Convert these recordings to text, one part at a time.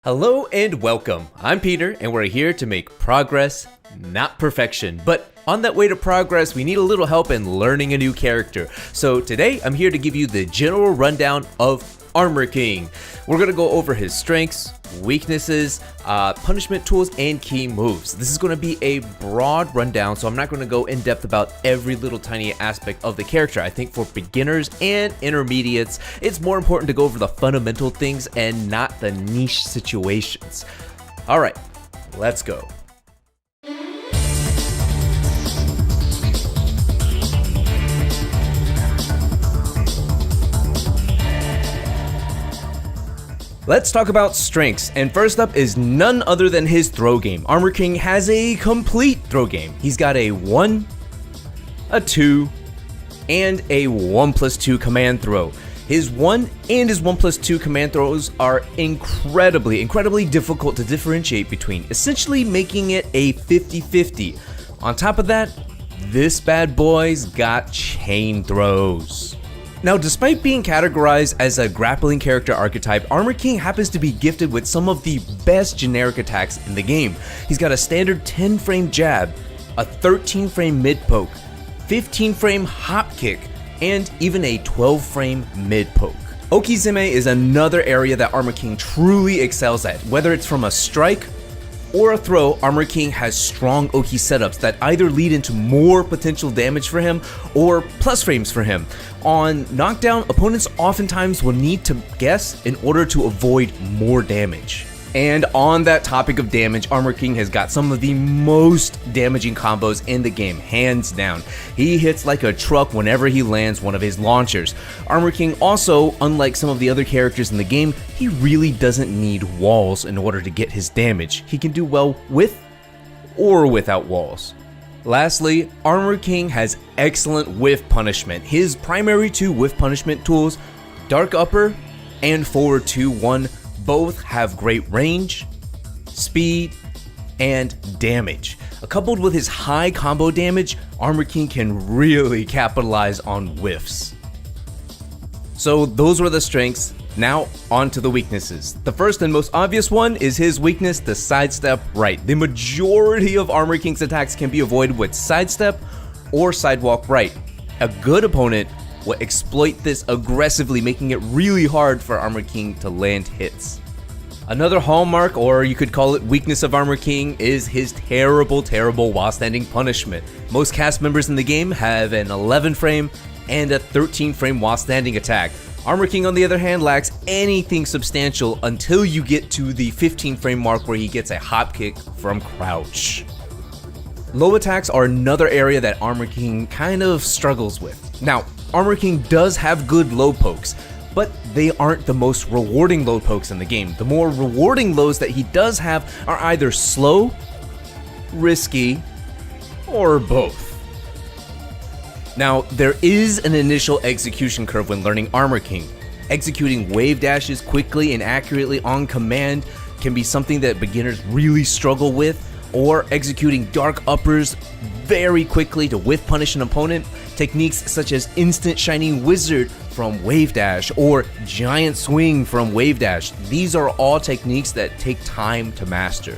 Hello and welcome. I'm Peter, and we're here to make progress, not perfection. But on that way to progress, we need a little help in learning a new character. So today, I'm here to give you the general rundown of Armor King. We're gonna go over his strengths, weaknesses, punishment tools, and key moves. This is gonna be a broad rundown, so I'm not gonna go in depth about every little tiny aspect of the character. I think for beginners and intermediates, it's more important to go over the fundamental things and not the niche situations. All right, let's go. Let's talk about strengths, and first up is none other than his throw game. Armor King has a complete throw game. He's got a 1, a 2, and a 1+2 command throw. His 1 and his 1+2 command throws are incredibly difficult to differentiate between, essentially making it a 50-50. On top of that, this bad boy's got chain throws. Now, despite being categorized as a grappling character archetype, Armor King happens to be gifted with some of the best generic attacks in the game. He's got a standard 10-frame jab, a 13-frame mid-poke, 15-frame hop kick, and even a 12-frame mid-poke. Okizeme is another area that Armor King truly excels at. Whether it's from a strike or a throw, Armor King has strong Oki setups that either lead into more potential damage for him or plus frames for him. On knockdown, opponents oftentimes will need to guess in order to avoid more damage. And on that topic of damage, Armor King has got some of the most damaging combos in the game, hands down. He hits like a truck whenever he lands one of his launchers. Armor King also, unlike some of the other characters in the game, he really doesn't need walls in order to get his damage. He can do well with or without walls. Lastly, Armor King has excellent whiff punishment. His primary two whiff punishment tools, Dark Upper and Forward 2-1, both have great range, speed, and damage. Coupled with his high combo damage, Armor King can really capitalize on whiffs. So those were the strengths. Now on to the weaknesses. The first and most obvious one is his weakness, the sidestep right. The majority of Armor King's attacks can be avoided with sidestep or sidewalk right. A good opponent will exploit this aggressively, making it really hard for Armor King to land hits. Another hallmark, or you could call it weakness of Armor King, is his terrible while standing punishment. Most cast members in the game have an 11-frame and a 13-frame while standing attack. Armor King, on the other hand, lacks anything substantial until you get to the 15-frame mark where he gets a hop kick from crouch. Low attacks are another area that Armor King kind of struggles with. Now, Armor King does have good low pokes, but they aren't the most rewarding low pokes in the game. The more rewarding lows that he does have are either slow, risky, or both. Now, there is an initial execution curve when learning Armor King. Executing wave dashes quickly and accurately on command can be something that beginners really struggle with, or executing dark uppers very quickly to whiff punish an opponent. Techniques such as Instant Shining Wizard from Wave Dash or Giant Swing from Wave Dash. These are all techniques that take time to master.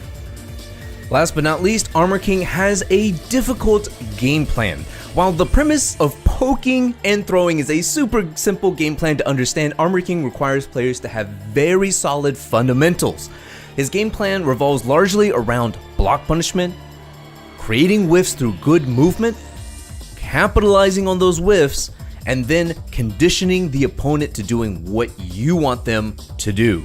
Last but not least, Armor King has a difficult game plan. While the premise of poking and throwing is a super simple game plan to understand, Armor King requires players to have very solid fundamentals. His game plan revolves largely around block punishment, creating whiffs through good movement, capitalizing on those whiffs, and then conditioning the opponent to doing what you want them to do.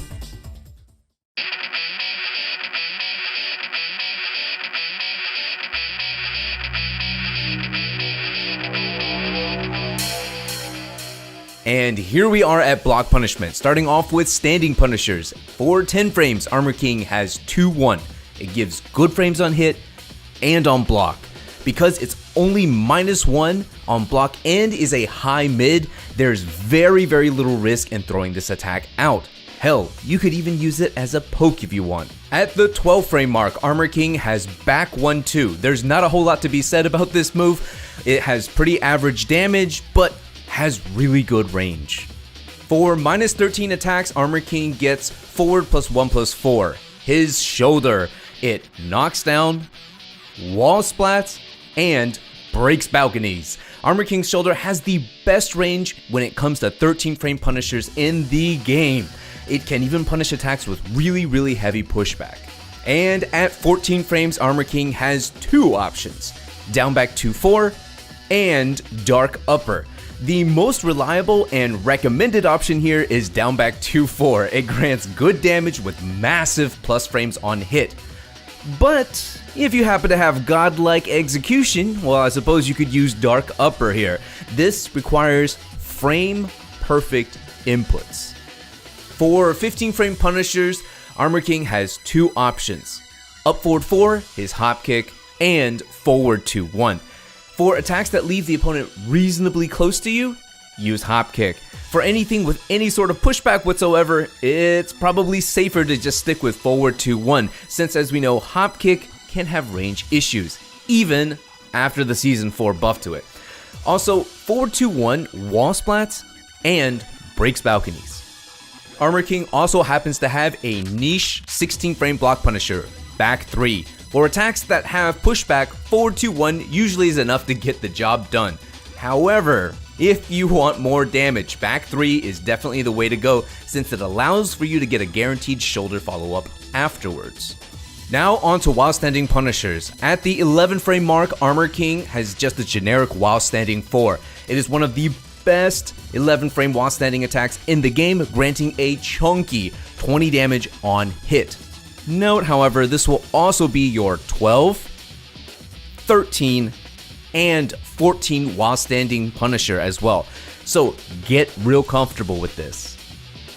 And here we are at block punishment, starting off with standing punishers. For 10 frames, Armor King has 2-1. It gives good frames on hit and on block. Because it's only -1 on block and is a high mid, there's very little risk in throwing this attack out. Hell, you could even use it as a poke if you want. At the 12 frame mark, Armor King has back 1-2. There's not a whole lot to be said about this move. It has pretty average damage, but has really good range. For minus 13 attacks, Armor King gets forward +1/+4. His shoulder, it knocks down, wall splats, and breaks balconies. Armor King's shoulder has the best range when it comes to 13 frame punishers in the game. It can even punish attacks with really heavy pushback. And at 14 frames, Armor King has two options: down back 2-4 and dark upper. The most reliable and recommended option here is down back 2-4. It grants good damage with massive plus frames on hit. But if you happen to have godlike execution, well, I suppose you could use dark upper here. This requires frame perfect inputs. For 15 frame punishers, Armor King has two options: up forward 4, his hop kick, and forward 2-1. For attacks that leave the opponent reasonably close to you, use hop kick. For anything with any sort of pushback whatsoever, it's probably safer to just stick with forward 2-1, since as we know, hop kick can have range issues, even after the Season 4 buff to it. Also, forward 2-1 wall splats and breaks balconies. Armor King also happens to have a niche 16 frame block punisher, back 3. For attacks that have pushback, forward 2-1 usually is enough to get the job done. However, if you want more damage, back 3 is definitely the way to go, since it allows for you to get a guaranteed shoulder follow-up afterwards. Now on to while standing punishers. At the 11 frame mark, Armor King has just a generic while standing 4. It is one of the best 11 frame while standing attacks in the game, granting a chunky 20 damage on hit. Note, however, this will also be your 12, 13, and 14 while standing punisher as well. So get real comfortable with this.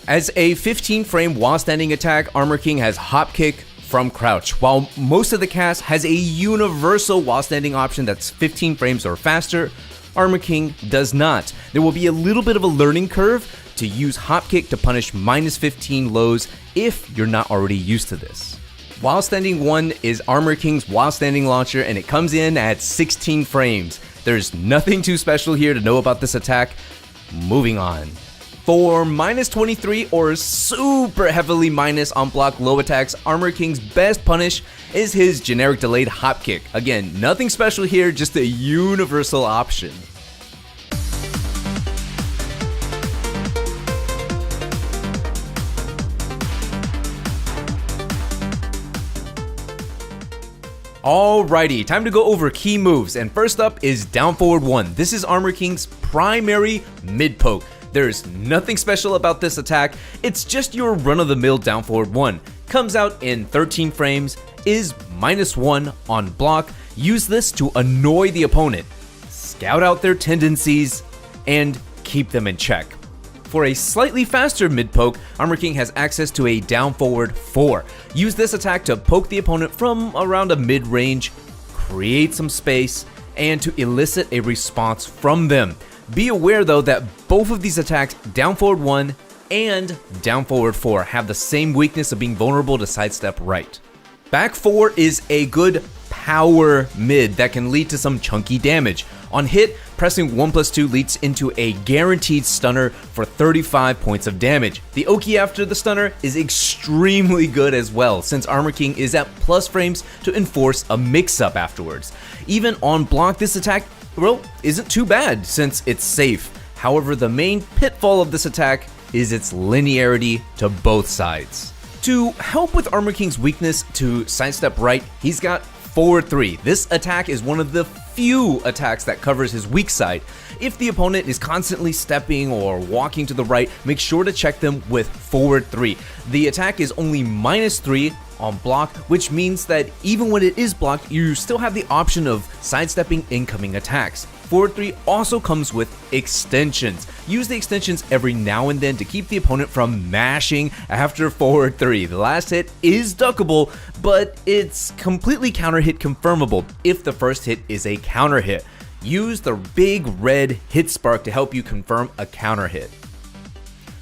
As a 15 frame while standing attack, Armor King has hop kick from crouch. While most of the cast has a universal while standing option that's 15 frames or faster, Armor King does not. There will be a little bit of a learning curve to use hop kick to punish minus 15 lows if you're not already used to this. While standing 1 is Armor King's while standing launcher, and it comes in at 16 frames. There's nothing too special here to know about this attack. Moving on. For minus 23 or super heavily minus on block low attacks, Armor King's best punish is his generic delayed hop kick. Again, nothing special here, just a universal option. Alrighty, time to go over key moves, and first up is down forward 1. This is Armor King's primary mid poke. There's nothing special about this attack, it's just your run-of-the-mill down forward 1. Comes out in 13 frames, is -1 on block. Use this to annoy the opponent, scout out their tendencies, and keep them in check. For a slightly faster mid poke, Armor King has access to a down forward 4. Use this attack to poke the opponent from around a mid range, create some space, and to elicit a response from them. Be aware though that both of these attacks, down forward 1 and down forward 4, have the same weakness of being vulnerable to sidestep right. Back 4 is a good power mid that can lead to some chunky damage. On hit, pressing 1+2 leads into a guaranteed stunner for 35 points of damage. The Oki after the stunner is extremely good as well, since Armor King is at plus frames to enforce a mix-up afterwards. Even on block, this attack, well, isn't too bad since it's safe. However, the main pitfall of this attack is its linearity to both sides. To help with Armor King's weakness to sidestep right, he's got forward 3. This attack is one of the few attacks that covers his weak side. If the opponent is constantly stepping or walking to the right, make sure to check them with forward 3. The attack is only -3 on block, which means that even when it is blocked, you still have the option of sidestepping incoming attacks. Forward 3 also comes with extensions. Use the extensions every now and then to keep the opponent from mashing after forward 3. The last hit is duckable, but it's completely counter hit confirmable if the first hit is a counter hit. Use the big red hit spark to help you confirm a counter hit.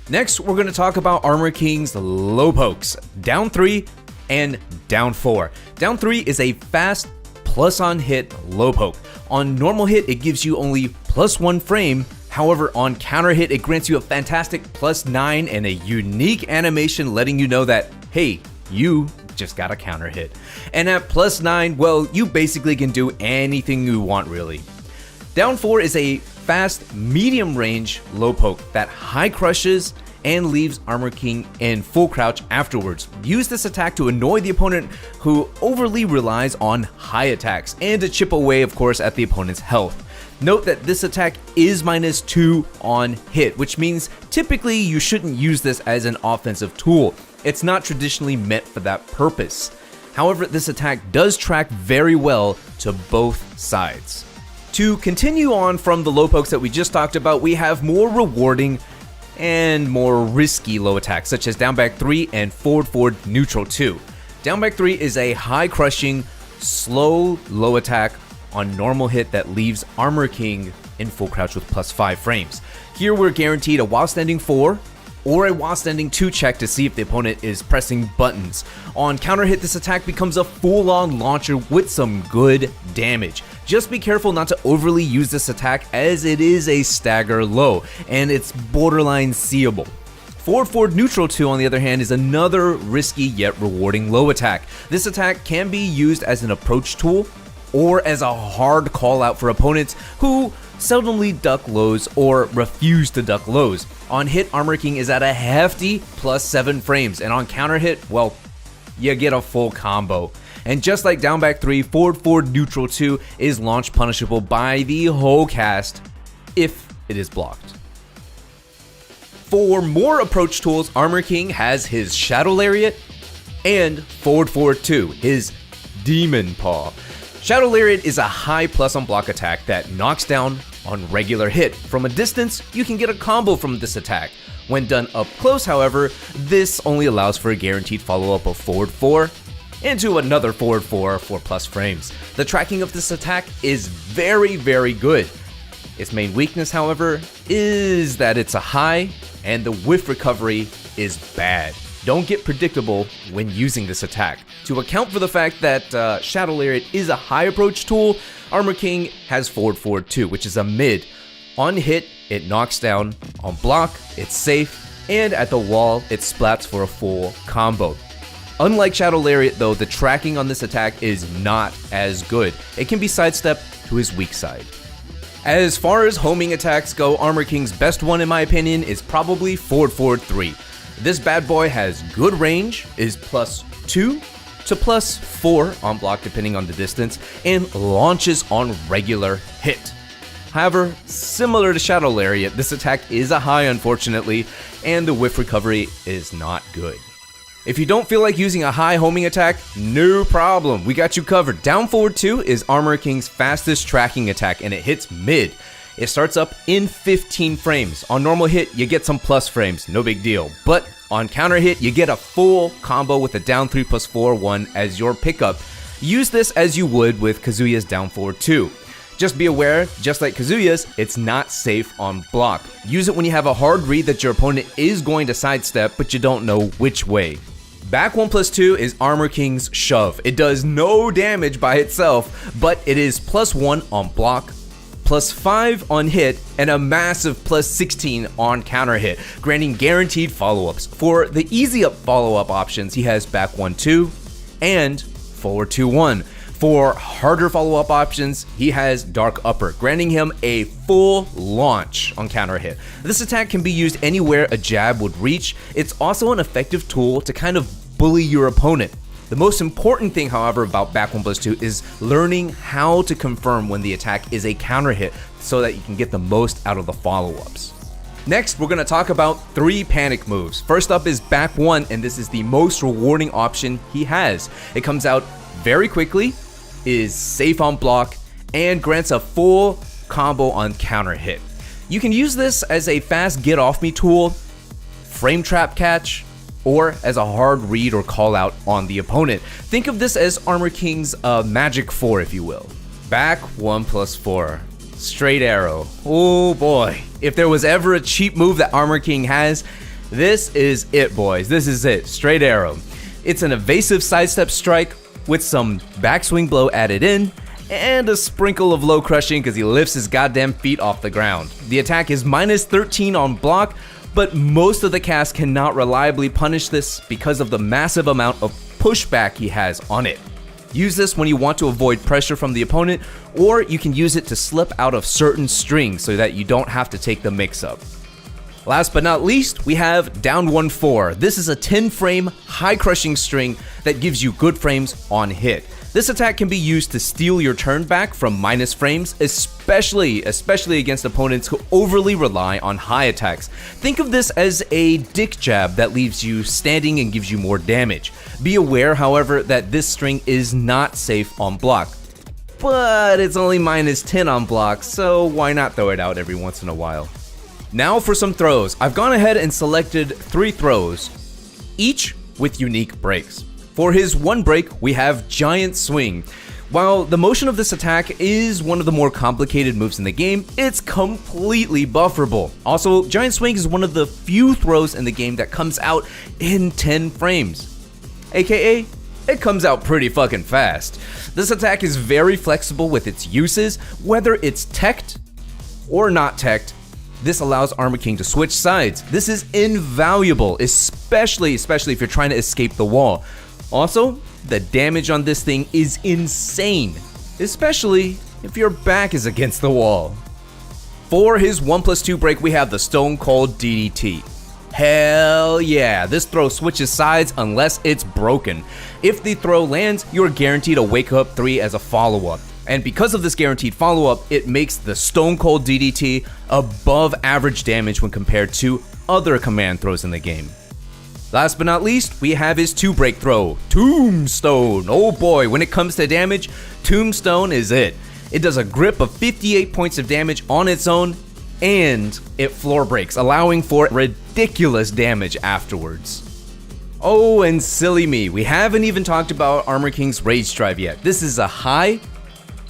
Next, we're going to talk about Armor King's low pokes, down 3 and down 4. Down 3 is a fast plus on hit low poke. On normal hit, it gives you only +1 frame. However, on counter hit, it grants you a fantastic +9 and a unique animation letting you know that, hey, you just got a counter hit. And at +9, well, you basically can do anything you want really. Down 4 is a fast, medium range low poke that high crushes and leaves Armor King in full crouch afterwards. Use this attack to annoy the opponent who overly relies on high attacks and to chip away, of course, at the opponent's health. Note that this attack is -2 on hit, which means typically you shouldn't use this as an offensive tool. It's not traditionally meant for that purpose. However, this attack does track very well to both sides. To continue on from the low pokes that we just talked about, we have more rewarding and more risky low attacks, such as down back 3 and forward neutral 2. Down back 3 is a high crushing, slow low attack on normal hit that leaves Armor King in full crouch with +5 frames. Here we're guaranteed a while standing 4 or a while standing 2 check to see if the opponent is pressing buttons. On counter hit, this attack becomes a full-on launcher with some good damage. Just be careful not to overly use this attack as it is a stagger low and it's borderline seeable. Forward neutral 2 on the other hand is another risky yet rewarding low attack. This attack can be used as an approach tool or as a hard call out for opponents who seldomly duck lows or refuse to duck lows. On hit, Armor King is at a hefty +7 frames, and on counter hit, well, you get a full combo. And just like down back 3, forward neutral 2 is launch punishable by the whole cast if it is blocked. For more approach tools, Armor King has his Shadow Lariat and forward 2, his Demon Paw. Shadow Lariat is a high plus on block attack that knocks down on regular hit. From a distance, you can get a combo from this attack. When done up close, however, this only allows for a guaranteed follow-up of forward 4 into another forward 4 for + frames. The tracking of this attack is very, very good. Its main weakness, however, is that it's a high and the whiff recovery is bad. Don't get predictable when using this attack. To account for the fact that Shadow Lariat is a high approach tool, Armor King has forward 2, which is a mid. On hit, it knocks down. On block, it's safe. And at the wall, it splats for a full combo. Unlike Shadow Lariat though, the tracking on this attack is not as good. It can be sidestepped to his weak side. As far as homing attacks go, Armor King's best one in my opinion is probably forward 3. This bad boy has good range, is +2 to +4 on block depending on the distance, and launches on regular hit. However, similar to Shadow Lariat, this attack is a high unfortunately, and the whiff recovery is not good. If you don't feel like using a high homing attack, no problem, we got you covered. Down forward 2 is Armor King's fastest tracking attack and it hits mid. It starts up in 15 frames. On normal hit, you get some plus frames, no big deal. But on counter hit, you get a full combo with a down 3 +4 1 as your pickup. Use this as you would with Kazuya's down forward 2. Just be aware, just like Kazuya's, it's not safe on block. Use it when you have a hard read that your opponent is going to sidestep, but you don't know which way. Back 1 +2 is Armor King's Shove. It does no damage by itself, but it is +1 on block, +5 on hit, and a massive +16 on counter hit, granting guaranteed follow-ups. For the easy up follow-up options, he has back 1-2 and forward 2-1. For harder follow-up options, he has Dark Upper, granting him a full launch on counter hit. This attack can be used anywhere a jab would reach. It's also an effective tool to kind of bully your opponent. The most important thing, however, about back 1 +2 is learning how to confirm when the attack is a counter hit so that you can get the most out of the follow-ups. Next, we're going to talk about 3 panic moves. First up is back 1, and this is the most rewarding option he has. It comes out very quickly, is safe on block, and grants a full combo on counter hit. You can use this as a fast get off me tool, frame trap catch, or as a hard read or call out on the opponent. Think of this as Armor King's Magic 4, if you will. Back 1 +4. Straight arrow. Oh boy. If there was ever a cheap move that Armor King has, this is it, boys. This is it. Straight arrow. It's an evasive sidestep strike with some backswing blow added in, and a sprinkle of low crushing because he lifts his goddamn feet off the ground. The attack is minus 13 on block, but most of the cast cannot reliably punish this because of the massive amount of pushback he has on it. Use this when you want to avoid pressure from the opponent, or you can use it to slip out of certain strings so that you don't have to take the mix-up. Last but not least, we have down 1-4. This is a 10-frame, high-crushing string that gives you good frames on hit. This attack can be used to steal your turn back from minus frames, especially against opponents who overly rely on high attacks. Think of this as a dick jab that leaves you standing and gives you more damage. Be aware, however, that this string is not safe on block. But it's only minus 10 on block, so why not throw it out every once in a while? Now for some throws. I've gone ahead and selected 3 throws, each with unique breaks. For his one break, we have Giant Swing. While the motion of this attack is one of the more complicated moves in the game, it's completely bufferable. Also, Giant Swing is one of the few throws in the game that comes out in 10 frames. AKA, it comes out pretty fucking fast. This attack is very flexible with its uses, whether it's teched or not teched. This allows Armor King to switch sides. This is invaluable, especially if you're trying to escape the wall. Also, the damage on this thing is insane, especially if your back is against the wall. For his 1+2 break, we have the Stone Cold DDT. Hell yeah, this throw switches sides unless it's broken. If the throw lands, you're guaranteed a Wake Up 3 as a follow-up. And because of this guaranteed follow-up, it makes the Stone Cold DDT above average damage when compared to other command throws in the game. Last but not least, we have his 2-break throw, Tombstone. Oh boy, when it comes to damage, Tombstone is it. It does a grip of 58 points of damage on its own, and it floor breaks, allowing for ridiculous damage afterwards. Oh, and silly me, we haven't even talked about Armor King's Rage Drive yet. This is a high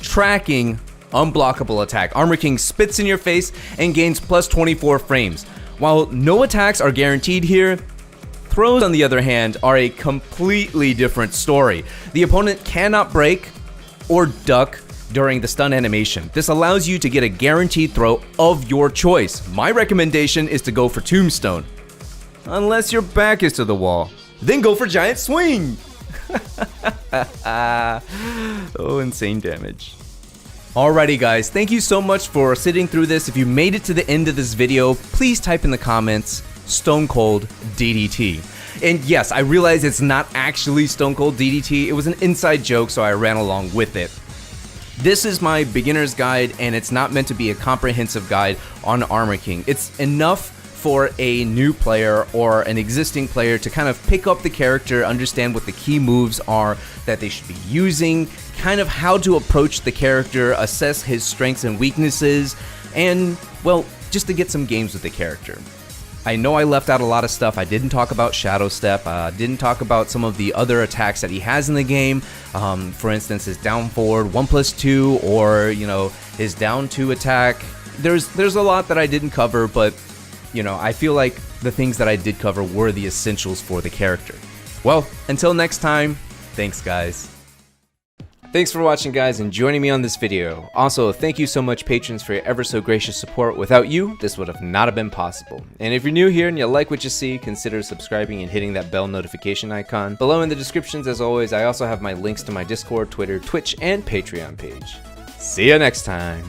tracking, unblockable attack. Armor King spits in your face and gains plus 24 frames. While no attacks are guaranteed here, throws, on the other hand, are a completely different story. The opponent cannot break or duck during the stun animation. This allows you to get a guaranteed throw of your choice. My recommendation is to go for Tombstone, unless your back is to the wall. Then go for Giant Swing! Oh, insane damage. Alrighty guys, thank you so much for sitting through this. If you made it to the end of this video, please type in the comments Stone Cold DDT. And yes, I realize it's not actually Stone Cold DDT, it was an inside joke, so I ran along with it. This is my beginner's guide, and it's not meant to be a comprehensive guide on Armor King. It's enough for a new player or an existing player to kind of pick up the character, understand what the key moves are that they should be using, kind of how to approach the character, assess his strengths and weaknesses, and, well, just to get some games with the character. I know I left out a lot of stuff. I didn't talk about Shadow Step, didn't talk about some of the other attacks that he has in the game. For instance, his down forward 1+2, or, you know, his down 2 attack. There's a lot that I didn't cover, but, you know, I feel like the things that I did cover were the essentials for the character. Well, until next time, thanks guys. Thanks for watching guys and joining me on this video. Also, thank you so much patrons for your ever so gracious support. Without you, this would have not been possible. And if you're new here and you like what you see, consider subscribing and hitting that bell notification icon. Below in the descriptions, as always, I also have my links to my Discord, Twitter, Twitch, and Patreon page. See ya next time.